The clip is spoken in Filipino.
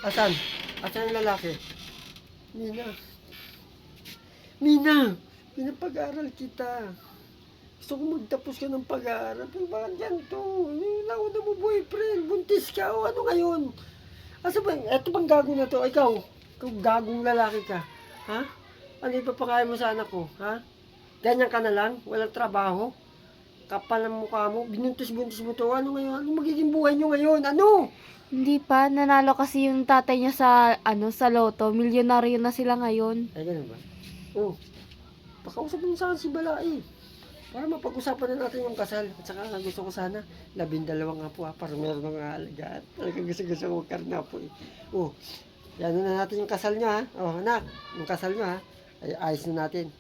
Asan? Asan yung lalaki? Mina. Mina! Pinapag-aaral kita. Gusto ko magtapos ka ng pag-aaral. Pero bakit ganito? Nauna mo boyfriend. Buntis ka o ano ngayon? Asa ba? Eto bang gago na to? Ikaw gagong lalaki ka. Ha? Ano ipapakain mo sa anak ko? Ha? Ganyan ka na lang? Walang trabaho? Kapal ng mukha mo? Binuntis-buntis mo to? Ano ngayon? Ano magiging buhay nyo ngayon? Ano? Hindi pa, nanalo kasi yung tatay niya sa, sa loto. Milyonaryo na sila ngayon. Ay, ganun ba? Oh, pakausap mo sa akin si Balai. Para mapag-usapan na natin yung kasal. At saka gusto ko sana, 12 nga po para meron mga alagaan. Talagang gusto ko magkarna po eh. Oh, yan na natin yung kasal nyo ha. Oh, anak, yung kasal nyo ha. Ay, ayos na natin.